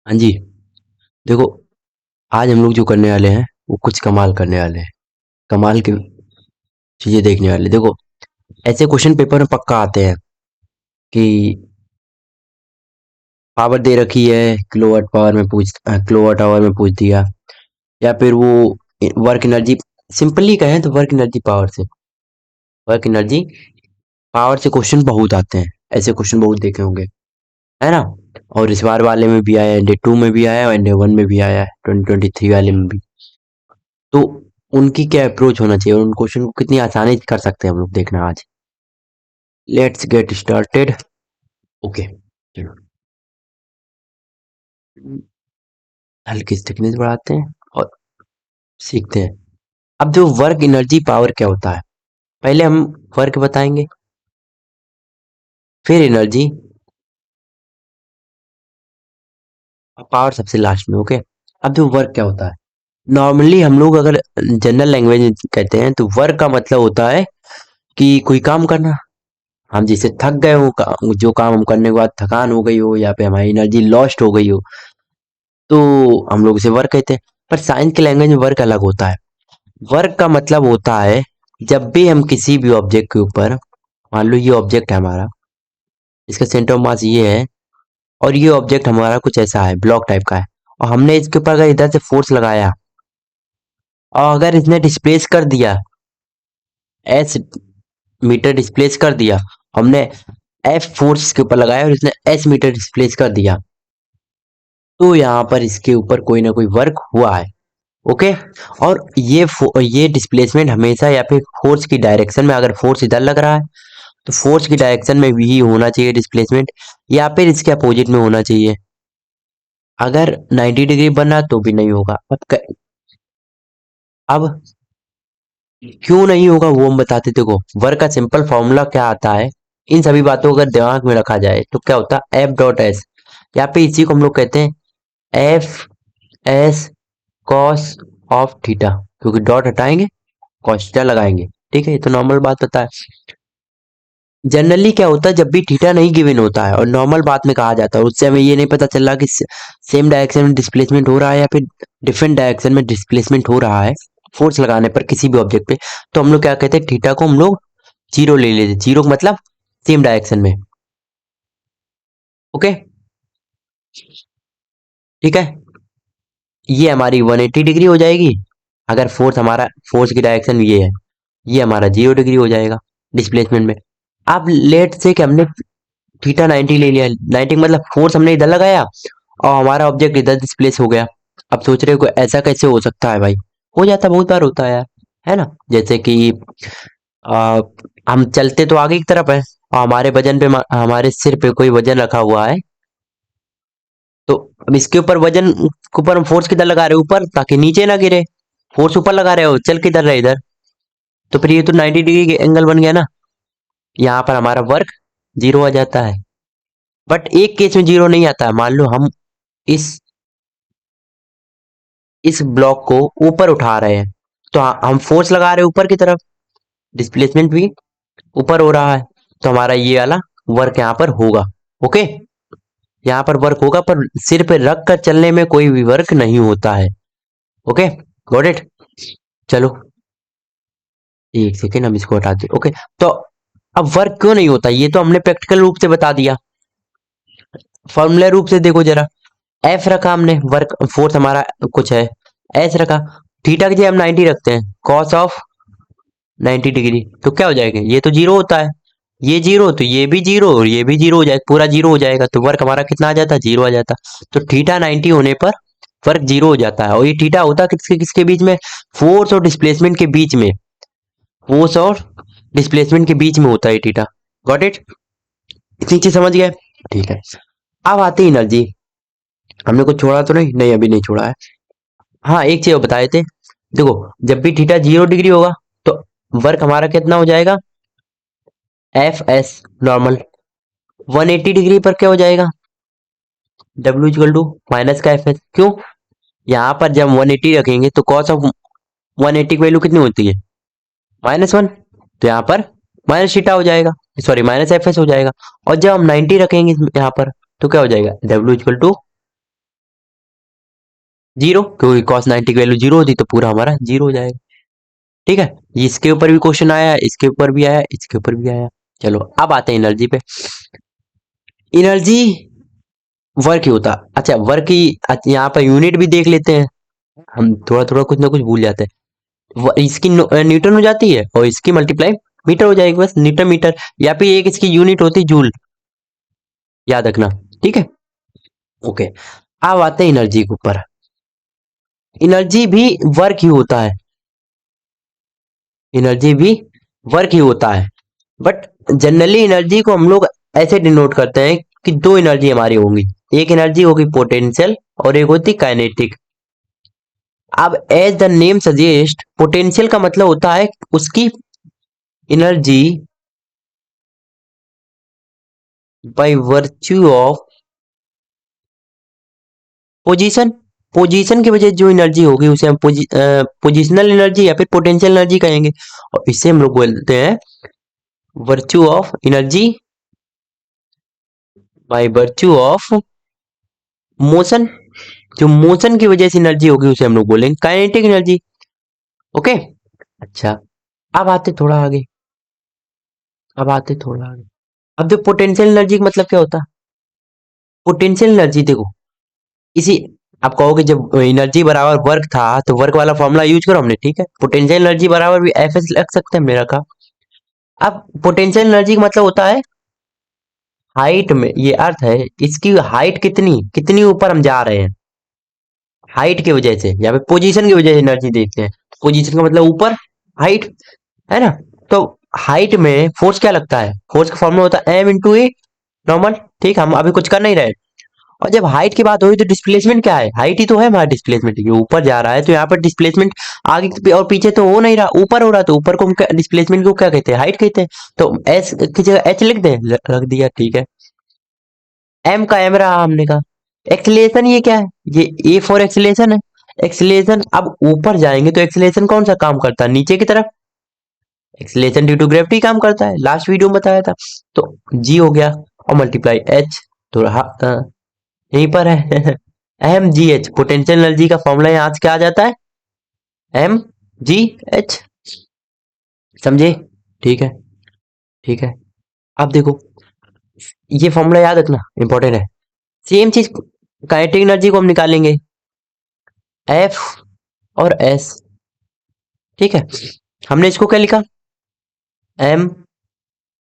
हाँ जी। देखो, आज हम लोग जो करने वाले हैं वो कुछ कमाल करने वाले हैं। कमाल की चीजें देखने वाले। देखो, ऐसे क्वेश्चन पेपर में पक्का आते हैं कि पावर दे रखी है, किलोवाट आवर में पूछ दिया, या फिर वो वर्क एनर्जी। सिंपली कहें तो वर्क एनर्जी पावर से क्वेश्चन बहुत आते हैं। ऐसे क्वेश्चन बहुत देखे होंगे, है ना। और इस बार वाले में भी आया है, डे 2 में भी आया है और डे 1 में भी आया है, 2023 वाले में भी। तो उनकी क्या अप्रोच होना चाहिए और उन क्वेश्चन को कितनी आसानी से कर सकते हैं हम लोग, देखना आज। Let's get started. ओके, चलो। हल्की थिकनेस बढ़ाते हैं और सीखते हैं। अब जो वर्क एनर्जी पावर क्या होता है, पहले हम वर्क बताएंगे, फिर एनर्जी और पावर सबसे लास्ट में। ओके। अब जो वर्क क्या होता है, नॉर्मली हम लोग अगर जनरल लैंग्वेज में कहते हैं तो वर्क का मतलब होता है कि कोई काम करना। हम जैसे थक गए हो, जो काम हम करने के बाद थकान हो गई हो या फिर हमारी एनर्जी लॉस्ट हो गई हो, तो हम लोग इसे वर्क कहते हैं। पर साइंस के लैंग्वेज में वर्क अलग होता है। वर्क का मतलब होता है जब भी हम किसी भी ऑब्जेक्ट के ऊपर, मान लो ये ऑब्जेक्ट है हमारा, इसका सेंटर ऑफ मास ये है, और ये ऑब्जेक्ट हमारा कुछ ऐसा है, ब्लॉक टाइप का है, और हमने इसके ऊपर अगर इधर से फोर्स लगाया और अगर इसने डिस्प्लेस कर दिया, एस मीटर डिस्प्लेस कर दिया, हमने एफ फोर्स के ऊपर लगाया और इसने एस मीटर डिस्प्लेस कर दिया, तो यहाँ पर इसके ऊपर कोई ना कोई वर्क हुआ है। ओके। और ये डिस्प्लेसमेंट हमेशा या फिर फोर्स की डायरेक्शन में, अगर फोर्स इधर लग रहा है तो फोर्स की डायरेक्शन में भी होना चाहिए डिस्प्लेसमेंट, या फिर इसके अपोजिट में होना चाहिए। अगर 90 डिग्री बना तो भी नहीं होगा। अब क्यों नहीं होगा वो हम बताते। देखो, वर्क का सिंपल फॉर्मूला क्या आता है, इन सभी बातों को अगर दिमाग में रखा जाए तो क्या होता है, एफ डॉट एस, या फिर इसी को हम लोग कहते हैं F S cos of theta, क्योंकि डॉट हटाएंगे, कॉस थीटा लगाएंगे। ठीक है, ये तो नॉर्मल बात होता है। जनरली क्या होता है, जब भी थीटा नहीं गिवन होता है और नॉर्मल बात में कहा जाता है, उससे हमें ये नहीं पता चल रहा कि सेम डायरेक्शन में डिस्प्लेसमेंट हो रहा है या फिर डिफरेंट डायरेक्शन में डिस्प्लेसमेंट हो रहा है फोर्स लगाने पर किसी भी ऑब्जेक्ट पे, तो हम लोग क्या कहते हैं, थीटा को हम लोग जीरो ले लेते। जीरो मतलब सेम डायरेक्शन में। ओके, ठीक है। ये हमारी 180 डिग्री हो जाएगी अगर फोर्स की डायरेक्शन ये है। ये हमारा 0 डिग्री हो जाएगा डिस्प्लेसमेंट में। अब लेट से कि हमने थीटा 90 ले लिया, 90 मतलब फोर्स हमने इधर लगाया और हमारा ऑब्जेक्ट इधर डिस्प्लेस हो गया। अब सोच रहे हो कि ऐसा कैसे हो सकता है भाई। हो जाता, बहुत बार होता है यार, है ना। जैसे कि आ, हम चलते तो आगे की तरफ है और हमारे सिर पे कोई वजन रखा हुआ है, तो अब इसके ऊपर वजन के ऊपर हम फोर्स किधर लगा रहे हैं, ऊपर, ताकि नीचे ना गिरे। फोर्स ऊपर लगा रहे हो, चल किधर रहे, इधर। तो फिर ये तो 90 डिग्री एंगल बन गया ना। यहाँ पर हमारा वर्क जीरो आ जाता है। बट एक केस में जीरो नहीं आता है। मान लो हम इस इस ब्लॉक को ऊपर उठा रहे हैं, तो हम फोर्स लगा रहे हैं ऊपर की तरफ, डिस्प्लेसमेंट भी ऊपर हो रहा है, तो हमारा ये वाला वर्क यहाँ पर होगा। ओके, यहाँ पर वर्क होगा, पर सिर पे रख कर चलने में कोई भी वर्क नहीं होता है। Okay, got it. चलो, एक सेकेंड, हम इसको हटाते। ओके, तो अब वर्क क्यों नहीं होता, ये तो हमने प्रैक्टिकल रूप से बता दिया। फॉर्मूला रूप से देखो जरा, एफ रखा हमने, वर्क फोर्स हमारा कुछ है, एस रखा, थीटा की जगह हम 90 रखते हैं, कॉस ऑफ 90 डिग्री, तो क्या हो जाएगा, ये तो जीरो होता है, ये जीरो, तो ये भी जीरो और ये भी जीरो हो जाएगा, पूरा जीरो हो जाएगा, तो वर्क हमारा कितना आ जाता, जीरो आ जाता। तो थीटा 90 होने पर वर्क जीरो हो जाता है। और ये थीटा होता है किसके किसके बीच में, फोर्स और डिस्प्लेसमेंट के बीच में। फोर्स और डिस्प्लेसमेंट के बीच में होता है थीटा। गॉट इट, इतनी चीज समझ गए। ठीक है, अब आती है एनर्जी। हमने कुछ छोड़ा तो नहीं, नहीं अभी नहीं छोड़ा है। हाँ, एक चीज और बताए थे। देखो, जब भी थीटा 0 डिग्री होगा तो वर्क हमारा कितना हो जाएगा, एफ एस नॉर्मल। 180 डिग्री पर क्या हो जाएगा, डब्ल्यू इक्वल टू माइनस का एफ एस। क्यों, यहाँ पर जब 180 रखेंगे तो कॉस ऑफ 180 की वैल्यू कितनी होती है, -1, तो यहाँ पर माइनस थीटा हो जाएगा, सॉरी माइनस एफ एस हो जाएगा। और जब हम 90 रखेंगे यहाँ पर, तो क्या हो जाएगा, डब्ल्यू इक्वल टू जीरो, क्योंकि cos 90 की वैल्यू जीरो होती तो पूरा हमारा जीरो हो जाएगा। ठीक है, इसके ऊपर भी क्वेश्चन आया, इसके ऊपर भी आया, इसके ऊपर भी आया। चलो अब आते हैं एनर्जी पे। एनर्जी वर्क ही होता, अच्छा वर्क की, यहाँ पर यूनिट भी देख लेते हैं। हम थोड़ा थोड़ा कुछ ना कुछ भूल जाते हैं। इसकी न्यूटन हो जाती है और इसकी मल्टीप्लाई मीटर हो जाएगी, बस न्यूटन मीटर। या फिर एक इसकी यूनिट होती है जूल, याद रखना। ठीक है, ओके। अब आते हैं एनर्जी के ऊपर। एनर्जी भी वर्क ही होता है, एनर्जी भी वर्क ही होता है। बट जनरली एनर्जी को हम लोग ऐसे डिनोट करते हैं कि दो एनर्जी हमारी होंगी, एक एनर्जी होगी पोटेंशियल और एक होती काइनेटिक। अब as the name suggest, potential का मतलब होता है उसकी energy by virtue of position. Position की वजह से जो एनर्जी होगी उसे हम पोजिशनल एनर्जी या फिर पोटेंशियल एनर्जी कहेंगे। और इससे हम लोग बोलते हैं virtue of energy by virtue of motion. जो मोशन की वजह से एनर्जी होगी उसे हम लोग बोलेंगे काइनेटिक एनर्जी। ओके, अच्छा अब आते थोड़ा आगे, अब आते थोड़ा आगे। अब जो पोटेंशियल एनर्जी का मतलब क्या होता है? पोटेंशियल एनर्जी देखो, इसी, आप कहोगे जब एनर्जी बराबर वर्क था तो वर्क वाला फॉर्मूला यूज करो हमने, ठीक है, पोटेंशियल एनर्जी बराबर भी एफ एस लग सकता है मेरा का। अब पोटेंशियल एनर्जी का मतलब होता है हाइट में, ये अर्थ है इसकी हाइट कितनी कितनी ऊपर हम जा रहे हैं, हाइट की वजह से या फिर पोजीशन की वजह से एनर्जी देखते हैं। पोजीशन का मतलब ऊपर, हाइट, है ना। तो हाइट में फोर्स क्या लगता है, फोर्स का फॉर्मूला होता है एम इंटू ए नॉर्मल। ठीक, हम अभी कुछ कर नहीं रहे। और जब हाइट की बात हुई तो डिस्प्लेसमेंट क्या है, हाइट ही तो है हमारा डिस्प्लेसमेंट, ये ऊपर जा रहा है तो यहाँ पर डिस्प्लेसमेंट आगे और पीछे तो हो नहीं रहा, ऊपर हो रहा, तो ऊपर को हम डिस्प्लेसमेंट को क्या कहते हैं, हाइट कहते हैं। तो एस की जगह एच लिख दें, रख दिया, ठीक है। एम का एम रहा हमने कहा। एक्सलेशन ये क्या है, ये ए फॉर एक्सलेशन है। एक्सलेशन, अब ऊपर जाएंगे तो एक्सलेशन कौन सा काम करता है, नीचे की तरफ। एक्सलेशन ड्यू टू ग्रेविटी काम करता है, लास्ट वीडियो में बताया था। तो जी हो गया और मल्टीप्लाई एच, तो रहा यहीं पर है M G H, potential energy का फॉर्मूला यहाँ क्या आ जाता है, एम जी एच। समझे? ठीक है, ठीक है। अब देखो, ये फॉर्मूला याद रखना इंपॉर्टेंट है। सेम चीज काइनेटिक एनर्जी को हम निकालेंगे, एफ और एस। ठीक है, हमने इसको क्या लिखा, एम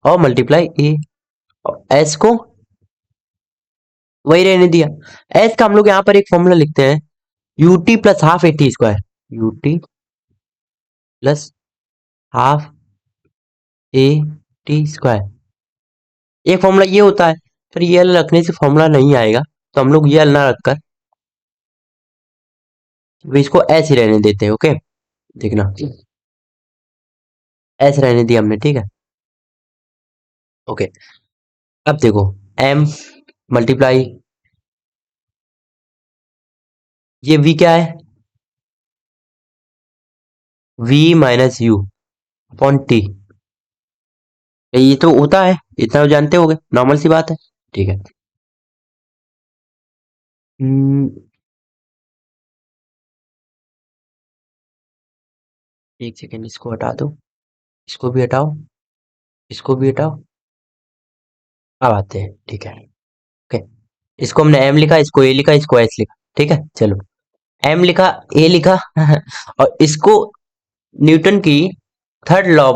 और मल्टीप्लाई ए, और एस को वही रहने दिया। एस का हम लोग यहाँ पर एक फॉर्मूला लिखते हैं, UT plus half A T square, UT plus half A T square. एक फॉर्मूला ये होता है, फिर ये एल रखने से फॉर्मूला नहीं आएगा, तो हम लोग ये एल ना रखकर भी इसको ऐसे ही रहने देते हैं। ओके, देखना, ऐसे रहने दिया हमने, ठीक है। ओके, अब देखो, एम मल्टीप्लाई, ये वी क्या है, V minus U upon T. ये तो होता है, इतना तो जानते होगे, नॉर्मल सी बात है। ठीक है, हम्म, एक सेकेंड, इसको हटा दो, इसको भी हटाओ, इसको भी हटाओ। अब आते हैं, ठीक है। ओके, इसको हमने एम लिखा, इसको ए लिखा, इसको एस लिखा, ठीक है। चलो, एम लिखा, ए लिखा और इसको न्यूटन की third law,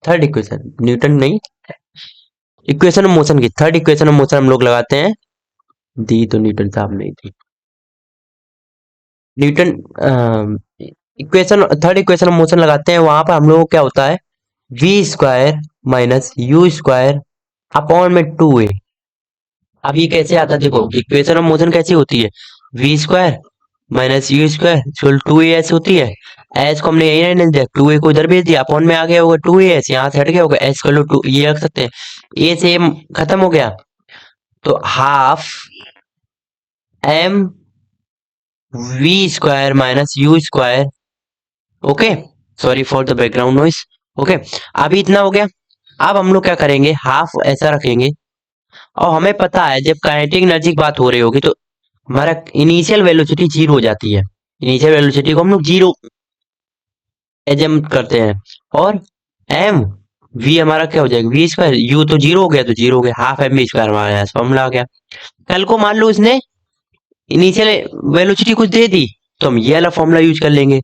third equation, Newton नहीं, इक्वेशन ऑफ मोशन की थर्ड इक्वेशन ऑफ मोशन हम लोग लगाते हैं। दी तो न्यूटन साहब नहीं थी, Newton equation, third equation of motion लगाते हैं, वहां पर हम लोग को क्या होता है, V square minus U square upon में टू ए। अब ये कैसे आता है, देखो इक्वेशन ऑफ मोशन कैसी होती है, V square minus U square equal to A S होती है। एस को हमने यही रहने दिया, टू ए को इधर भेज दिया, अपॉन में आ गया होगा टू ए एस, यहाँ से हट गया होगा, एस को टू ये रख सकते हैं, ए से M खत्म हो गया, तो half M V square minus U square. Okay, sorry for the background noise. Okay, अभी इतना हो गया। अब हम लोग क्या करेंगे, हाफ ऐसा रखेंगे, और हमें पता है जब काइनेटिक एनर्जी की बात हो रही होगी तो हमारा इनिशियल वेलोसिटी जीरो हो जाती है। इनिशियल वेलोसिटी को हम लोग जीरो एजम करते हैं। और एम वी हमारा क्या हो जाएगा, वी स्क्वायर, यू तो जीरो हो गया, तो जीरो हो गया, हाफ एम वी स्क्वायर हमारे यहाँ फॉर्मूला आ गया। कल को मान लो इसने इनिशियल वेलोसिटी कुछ दे दी, तो हम ये वाला फॉर्मूला यूज कर लेंगे।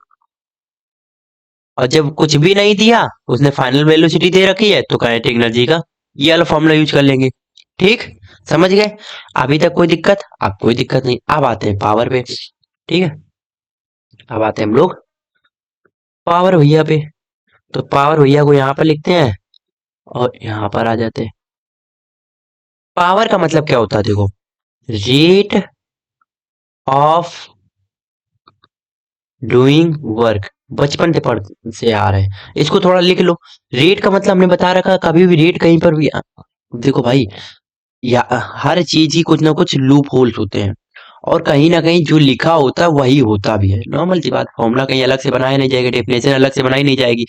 और जब कुछ भी नहीं दिया, उसने फाइनल वेलोसिटी दे रखी है, तो काइनेटिक एनर्जी का ये वाला फॉर्मूला यूज कर लेंगे। ठीक, समझ गए? अभी तक कोई दिक्कत? अब कोई दिक्कत नहीं। अब आते हैं पावर पे। ठीक है, अब आते हैं हम लोग पावर भैया पे। तो पावर भैया को यहाँ पर लिखते हैं और यहाँ पर आ जाते हैं। पावर का मतलब क्या होता है, देखो, रेट ऑफ डूइंग वर्क। बचपन से पढ़ से आ रहे हैं, इसको थोड़ा लिख लो। रेट का मतलब हमने बता रखा, कभी भी रेट कहीं पर भी देखो भाई, या हर चीज ही कुछ ना कुछ लूप होल्स होते हैं, और कहीं ना कहीं जो लिखा होता है वही होता भी है। नॉर्मल सी बात, फॉर्मूला कहीं अलग से बनाया नहीं जाएगा, डेफिनेशन अलग से बनाई नहीं जाएगी।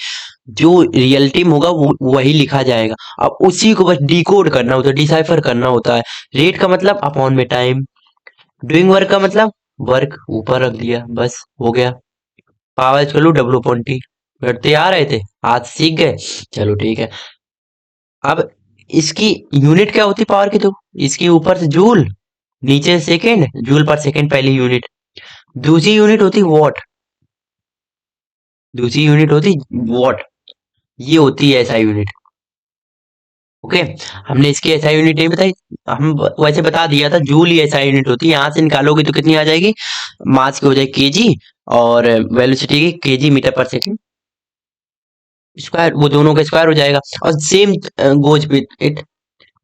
जो रियलिटी में होगा वो वही लिखा जाएगा। अब उसी को बस डिकोड करना होता है, डिसाइफर करना होता है। रेट का मतलब अपॉन में टाइम, डूइंग वर्क का मतलब वर्क ऊपर रख दिया, बस हो गया। पावर चलो डब्ल्यू अपॉन टी। बैठते आ रहे थे, आज सीख गए, चलो ठीक है। अब इसकी यूनिट क्या होती पावर की, तो इसके ऊपर से जूल, नीचे सेकेंड, जूल पर सेकेंड पहली यूनिट। दूसरी यूनिट होती वॉट, दूसरी यूनिट होती वॉट, ये होती है एसआई यूनिट। ओके, हमने इसकी एसआई यूनिट नहीं बताई, हम वैसे बता दिया था, जूल ही एसआई यूनिट होती है। यहाँ से निकालोगे तो कितनी आ जाएगी, मास की हो जाएगी केजी, और वेलोसिटी की केजी मीटर पर सेकेंड स्क्वायर, वो दोनों का स्क्वायर हो जाएगा। और सेम गोज विद इट,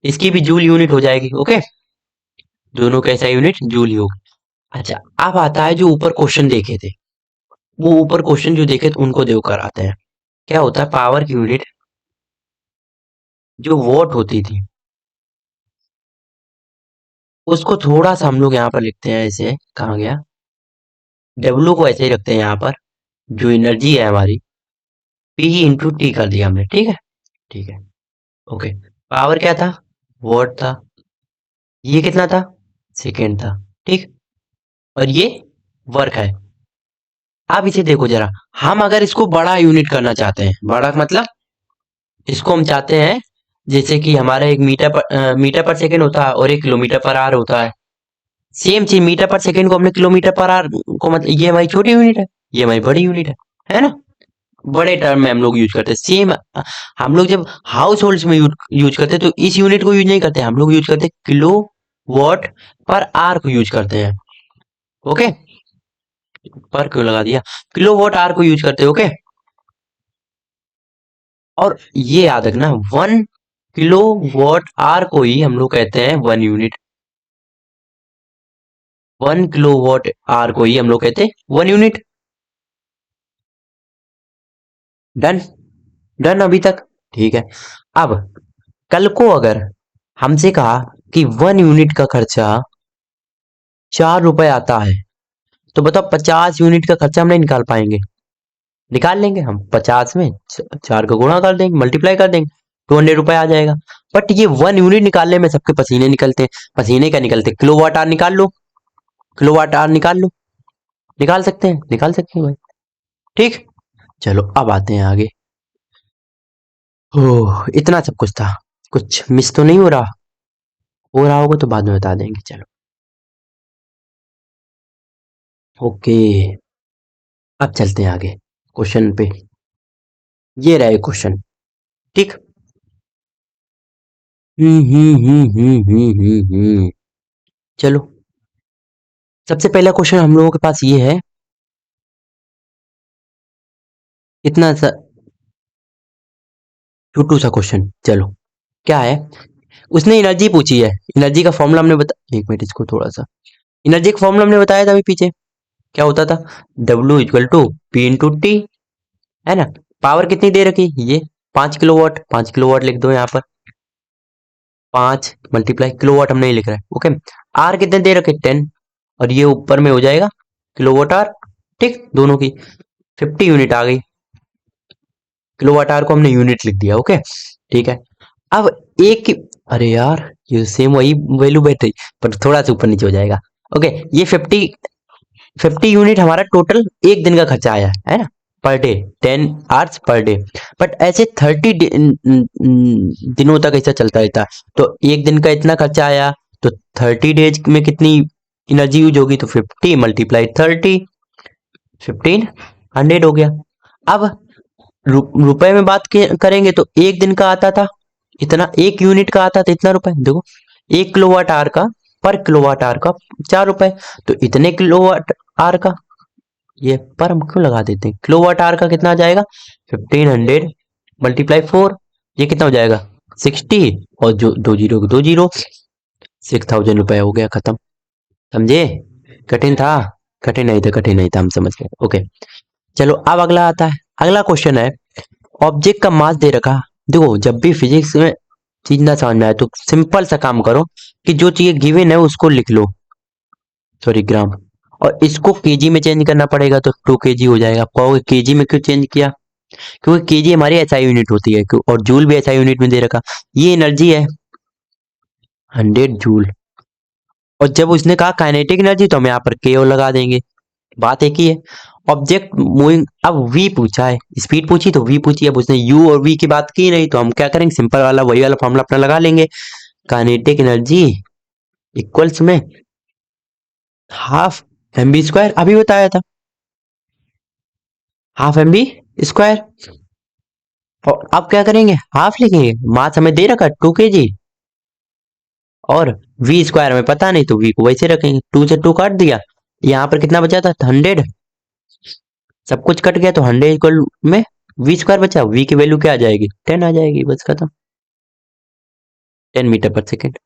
इसकी भी जूल यूनिट हो जाएगी। ओके, दोनों का एसआई यूनिट जूल ही होगी। अच्छा, अब आता है जो ऊपर क्वेश्चन देखे थे, वो ऊपर क्वेश्चन जो देखे थे उनको देव कर आते हैं। क्या होता है पावर की यूनिट, जो वॉट होती थी, उसको थोड़ा सा हम लोग यहाँ पर लिखते हैं ऐसे, कहाँ गया, डब्ल्यू को ऐसे ही रखते हैं यहाँ पर, जो एनर्जी है हमारी, पी इंटू टी कर दिया हमने। ठीक है, ठीक है, ओके। पावर क्या था, वॉट था, ये कितना था, सेकेंड था। ठीक, और ये वर्क है। आप इसे देखो जरा, हम अगर इसको बड़ा यूनिट करना चाहते हैं, बड़ा मतलब इसको हम चाहते हैं, जैसे कि हमारा एक मीटर पर सेकेंड होता है और एक किलोमीटर पर आवर होता है। सेम चीज, मीटर पर सेकेंड को हमने किलोमीटर पर आवर को, मतलब ये हमारी छोटी यूनिट है, ये हमारी बड़ी यूनिट है ना। बड़े टर्म में हम लोग यूज करते हैं। सेम हम लोग जब हाउस होल्ड में यूज करते हैं, तो इस यूनिट को यूज नहीं करते, हम लोग यूज करते हैं किलो वॉट पर आर को यूज करते हैं। ओके, पर क्यों लगा दिया, किलो वॉट आर को यूज करते हैं। ओके, और ये याद रखना, 1 किलो वॉट आर को ही हम लोग कहते हैं 1 यूनिट। 1 किलो वॉट आर को ही हम लोग कहते हैं 1 यूनिट। डन, डन अभी तक, ठीक है। अब कल को अगर हमसे कहा कि 1 यूनिट का खर्चा 4 रुपए आता है, तो बताओ 50 यूनिट का खर्चा हम नहीं निकाल पाएंगे? निकाल लेंगे हम, 50 में 4 का गुणा कर देंगे, मल्टीप्लाई कर देंगे, 200 रुपए आ जाएगा। बट ये 1 यूनिट निकालने में सबके पसीने निकलते हैं। पसीने क्या निकलते हैं, किलो वाट आर निकाल लो, किलो वाट आर निकाल लो, निकाल सकते हैं, निकाल सकते हैं भाई। ठीक, चलो अब आते हैं आगे। ओह, इतना सब कुछ था, कुछ मिस तो नहीं हो रहा? हो रहा होगा तो बाद में बता देंगे, चलो। ओके, अब चलते हैं आगे क्वेश्चन पे। ये रहे क्वेश्चन। ठीक, चलो, सबसे पहला क्वेश्चन हम लोगों के पास ये है, इतना सा छोटू सा क्वेश्चन। चलो, क्या है, उसने एनर्जी पूछी है। एनर्जी का फॉर्मूला हमने बता, एक मिनट इसको थोड़ा सा, एनर्जी का फॉर्मूला हमने बताया था अभी पीछे, क्या होता था, W equal to P into T, है ना। पावर कितनी दे रखी, ये 5 किलोवाट, 5 किलोवाट लिख दो यहाँ पर, 5 × किलोवाट हम नहीं लिख रहे हैं। ओके, आर कितने दे रखे, 10, और ये ऊपर में हो जाएगा किलोवाट आर। ठीक, दोनों की 50 यूनिट आ गई, किलोवाट आवर को हमने यूनिट लिख दिया। ओके, ठीक है। अब एक की, अरे यार ये सेम वही वैल्यू बैठ रही, पर थोड़ा सा ऊपर नीचे हो जाएगा। ओके, ये 50 यूनिट हमारा टोटल एक दिन का खर्चा आया है ना, per day, 10 hours per day. But ऐसे 30 दिनों तक ऐसा चलता रहता है, तो एक दिन का इतना खर्चा आया, तो 30 डेज में कितनी एनर्जी यूज होगी, तो 50 × 30 1500 हो गया। अब रुपए में बात करेंगे तो एक दिन का आता था इतना, एक यूनिट का आता था इतना रुपए। देखो 1 किलोवाट आवर का, पर किलोवाट आवर का 4 रुपए, तो इतने किलोवाट आवर का, ये पर हम क्यों लगा देते हैं, किलोवाट आवर का कितना आ जाएगा, 1500 × 4, ये कितना हो जाएगा 60, और जो 2 जीरो 6000 रुपए हो गया, खत्म। समझे, कठिन था, कठिन नहीं था, कठिन नहीं था, हम समझ गए। ओके, चलो अब अगला आता है। अगला क्वेश्चन है, ऑब्जेक्ट का मास दे रखा। देखो जब भी फिजिक्स में चीज ना समझ में आए तो सिंपल सा काम करो कि जो चीज गिवन है उसको लिख लो, सॉरी ग्राम, और इसको केजी में चेंज करना पड़ेगा, तो 2 kg हो जाएगा। आप कहोगे केजी में क्यों चेंज किया, क्योंकि केजी हमारी एसआई यूनिट होती है, और जूल भी एसआई यूनिट में दे रखा। ये एनर्जी है 100 जूल, और जब उसने कहा काइनेटिक एनर्जी तो हम यहाँ पर के लगा देंगे, बात एक ही है। ऑब्जेक्ट मूविंग, अब वी पूछा है, स्पीड पूछी तो वी पूछी, अब उसने यू और वी की बात की नहीं, तो हम क्या करेंगे, सिंपल वाला वही वाला फॉर्मूला अपना लगा लेंगे, काइनेटिक एनर्जी इक्वल्स में हाफ mv², अभी बताया था, हाफ mv²। और अब क्या करेंगे, हाफ लिखेंगे, मास हमें दे रखा 2 kg, और v² हमें पता नहीं, तो v को वैसे रखेंगे, 2 से 2 काट दिया, यहाँ पर कितना बचा था 100, सब कुछ कट गया, तो 100 इक्वल में v² बचा, v की वैल्यू क्या आ जाएगी, 10 आ जाएगी, बस खत्म, 10 मीटर पर सेकेंड।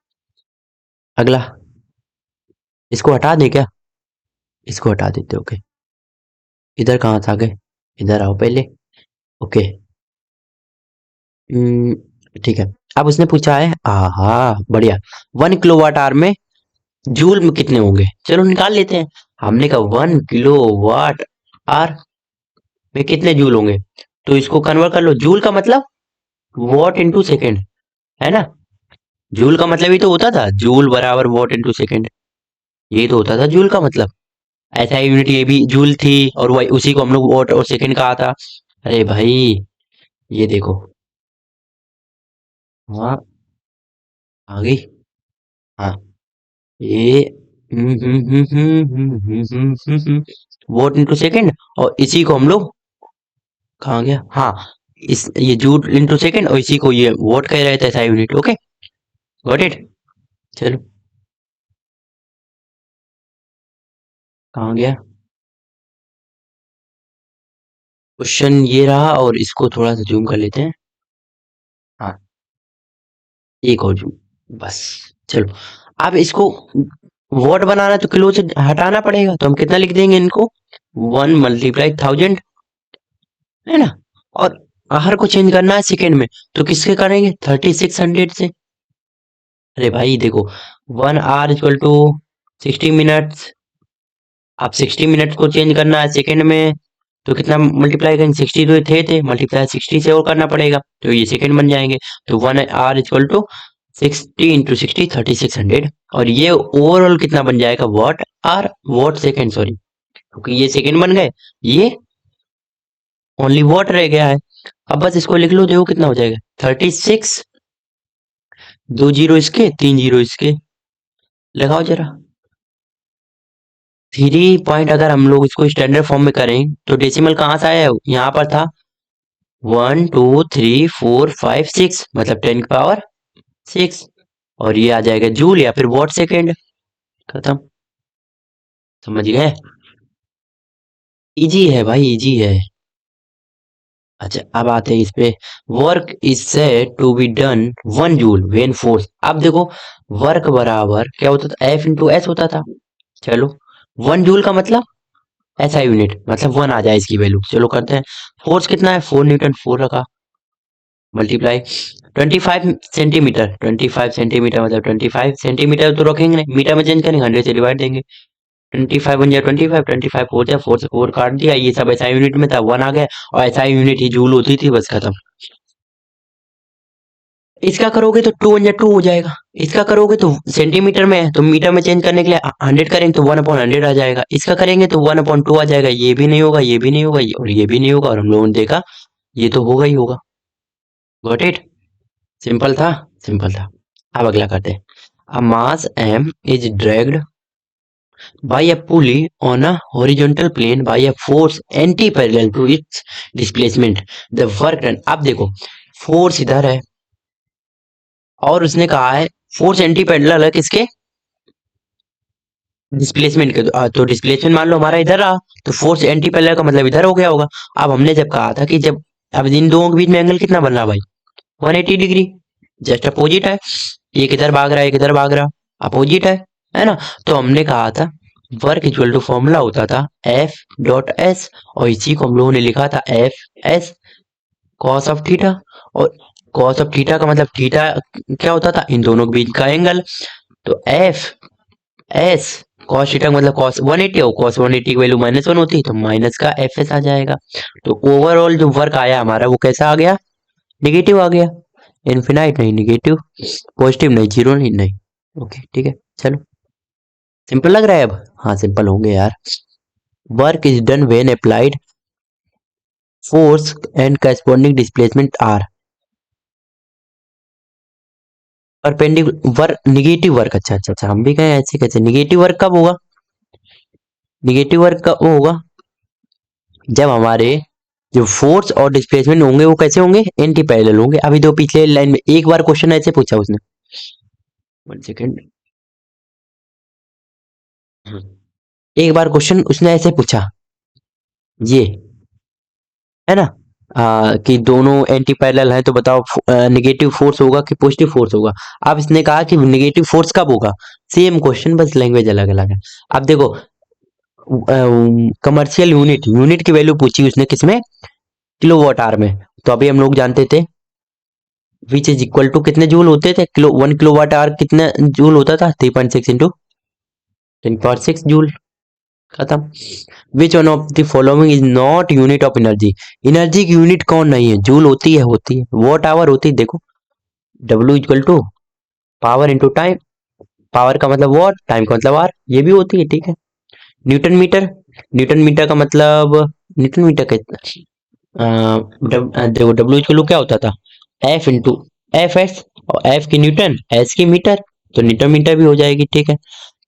अगला, इसको हटा दें क्या, इसको हटा देते, ओके। इधर कहाँ था गए, इधर आओ पहले, ओके। ठीक है, अब उसने पूछा है, आहा बढ़िया, 1 किलोवाट आवर में जूल में कितने होंगे, चलो निकाल लेते हैं। हमने कहा 1 किलोवाट आवर में कितने जूल होंगे, तो इसको कन्वर्ट कर लो, जूल का मतलब वॉट इंटू सेकेंड, है ना, जूल का मतलब ही तो होता था जूल बराबर वॉट इंटू सेकेंड, यही तो होता था जूल का मतलब। ऐसा यूनिट ये भी जूल थी, और वही उसी को हम लोग वॉट और सेकेंड कहा था। अरे भाई, ये देखो, हाँ आ गई, हाँ, ये वोट इंटू सेकेंड, और इसी को हम लोग, कहाँ गया, हाँ, इस ये जूल इंटू सेकेंड, और इसी को ये वोट कह रहे थे, ऐसा यूनिट, ओके, गॉट इट। चलो, कहाँ गया, क्वेश्चन ये रहा, और इसको थोड़ा सा जूम कर लेते हैं, हाँ, एक और जूम, बस। चलो, अब इसको वॉट बनाना है तो किलो से हटाना पड़ेगा, तो हम कितना लिख देंगे इनको, 1 × 1000, है ना, और आहार को चेंज करना है सेकेंड में, तो किसके करेंगे, 3600 से। अरे भाई देखो, 1 आवर इक्वल टू 60 मिनट्स, आप 60 मिनट्स को चेंज करना है सेकेंड में, तो कितना मल्टीप्लाई करेंगे, 60 तो थे मल्टीप्लाई 60 से और करना पड़ेगा, तो ये सेकेंड बन जाएंगे, तो 1 आवर इक्वल टू 60 × 60 3600, और ये ओवरऑल कितना बन जाएगा, what are watt second, sorry, क्योंकि ये सेकेंड बन गए, ये ओनली वॉट रह गया है। अब बस इसको लिख लो, देखो कितना हो जाएगा, 36, 2 जीरो इसके, 3 जीरो इसके, लगाओ जरा, 3 पॉइंट, अगर हम लोग इसको स्टैंडर्ड फॉर्म में करें तो डेसिमल कहाँ से आया, यहाँ पर था 1 2 3 4 5 6, मतलब 10 की पावर 6, और ये आ जाएगा जूल या फिर वॉट सेकेंड, खत्म, समझ गए, इजी है भाई, इजी है। अच्छा, अब आते हैं इस पे, work is said to be done 1 joule when force. अब देखो, वर्क बराबर क्या होता था, एफ इंटू एस होता था, चलो 1 जूल का मतलब ऐसा यूनिट, मतलब 1 आ जाए इसकी वैल्यू, चलो करते हैं। फोर्स कितना है, 4 न्यूटन, 4 रखा, मल्टीप्लाई 25 सेंटीमीटर, 25 सेंटीमीटर मतलब 25 सेंटीमीटर तो रखेंगे नहीं, मीटर में चेंज करेंगे, 100 से डिवाइड देंगे, 25 बन जाए 25, 25 4 जाए 4 से 4 काट दिया, ये सब ऐसा यूनिट में था, 1 आ गया, और ऐसा यूनिट ही जूल होती थी, बस खत्म। इसका करोगे तो 2 हो जाएगा, इसका करोगे तो सेंटीमीटर में है तो मीटर में चेंज करने के लिए 100 करेंगे तो 1/100 आ जाएगा, इसका करेंगे तो 1/2 आ जाएगा, ये भी नहीं होगा, ये भी नहीं होगा, और ये भी नहीं होगा, और हम लोगों ने देखा ये तो होगा ही होगा। Got it? सिंपल था, सिंपल था। अब अगला करते हैं। अ मास m is dragged by a pulley on a horizontal plane by a force anti-parallel to its displacement. The work done. अब देखो फोर्स इधर है और उसने कहा है फोर्स एंटी पैरेलल है किसके? डिस्प्लेसमेंट के। तो डिस्प्लेसमेंट मान लो हमारा इधर रहा तो फोर्स एंटी पैरेलल का मतलब इधर हो गया होगा। अब हमने जब कहा था कि जब अब इन दोनों के बीच में एंगल कितना बन रहा भाई? 180 डिग्री। जस्ट अपोजिट है, एक इधर भाग रहा है एक इधर भाग रहा, अपोजिट है ना? तो हमने कहा था वर्क इक्वल टू फॉर्मूला होता था एफ डॉट एस, और इसी को हम लोगों ने लिखा था F S cos of theta. और कॉस ऑफ थीटा का मतलब थीटा क्या होता था? इन दोनों के बीच का एंगल। तो एफ एस कॉस थीटा का मतलब कॉस 180, और कॉस 180 की वैल्यू -1 होती है तो माइनस का एफ एस आ जाएगा। तो ओवरऑल जो वर्क आया हमारा वो कैसा आ गया? नेगेटिव आ गया। इनफिनाइट नहीं, नेगेटिव। पॉजिटिव नहीं, जीरो नहीं, नहीं। ओके ठीक है, चलो सिंपल लग रहा है अब। हाँ सिंपल होंगे यार। Work is done when applied force and corresponding displacement are perpendicular work negative work. अच्छा अच्छा अच्छा, हम भी कहें ऐसे कैसे? निगेटिव वर्क कब होगा? निगेटिव वर्क कब होगा? जब हमारे जो फोर्स और डिस्प्लेसमेंट होंगे वो कैसे होंगे? एंटी पैरेलल होंगे। अभी दो पिछले लाइन में एक बार क्वेश्चन ऐसे पूछा उसने। 1 सेकेंड। एक बार क्वेश्चन उसने ऐसे पूछा, ये है ना, कि दोनों एंटी पैरेलल हैं तो बताओ नेगेटिव फोर्स होगा कि पॉजिटिव फोर्स होगा। अब इसने कहा कि नेगेटिव फोर्स कब होगा? सेम क्वेश्चन, बस लैंग्वेज अलग अलग है। अब देखो कमर्शियल यूनिट, यूनिट की वैल्यू पूछी उसने किसमें? किलोवाट आवर में। तो अभी हम लोग जानते थे विच इज इक्वल टू कितने जूल होते थे? 1 किलोवाट आवर कितना जूल होता था? 3.6 इंटू 10 पावर 6 जूल। खत्म। Which one of the following is not unit of energy? Energy की यूनिट कौन नहीं है? जूल होती है, होती है। वॉट आवर होती है, देखो W equal to power into time. Power का मतलब वॉट, टाइम का मतलब आर, ये भी होती है, ठीक है। न्यूटन मीटर, न्यूटन मीटर का मतलब न्यूटन मीटर का देखो W इक्वल टू क्या होता था? एफ इंटू एफ एस, और एफ की न्यूटन, एस की मीटर, तो न्यूटन मीटर भी हो जाएगी, ठीक है।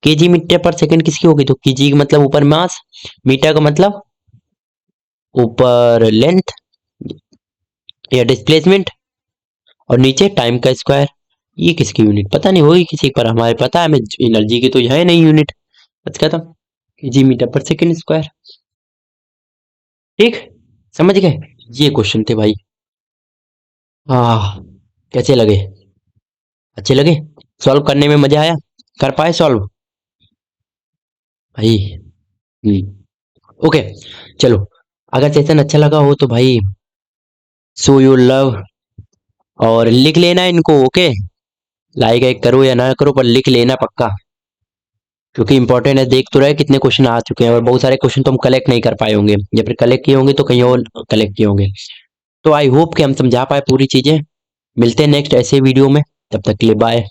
केजी मीटर पर सेकंड किसकी होगी? तो केजी का मतलब ऊपर मास, मीटर का मतलब ऊपर लेंथ या डिस्प्लेसमेंट, और नीचे टाइम का स्क्वायर। ये किसकी यूनिट पता नहीं होगी किसी पर, हमारे पता है हमें एनर्जी की तो है नहीं यूनिट। बस खत्म। केजी मीटर पर सेकंड स्क्वायर। ठीक, समझ गए? ये क्वेश्चन थे भाई। कैसे लगे? अच्छे लगे? सॉल्व करने में मजा आया? कर पाए सॉल्व भाई? ओके चलो, अगर सेशन अच्छा लगा हो तो भाई शो योर लव और लिख लेना इनको। ओके, लाइक एक करो या ना करो पर लिख लेना पक्का, क्योंकि इंपॉर्टेंट है। देख तो रहे कितने क्वेश्चन आ चुके हैं, और बहुत सारे क्वेश्चन तो हम कलेक्ट नहीं कर पाए होंगे, या फिर कलेक्ट किए होंगे तो कहीं और कलेक्ट किए होंगे। तो आई होप कि हम समझा पाए पूरी चीजें। मिलते हैं नेक्स्ट ऐसे वीडियो में, तब तक के लिए बाय।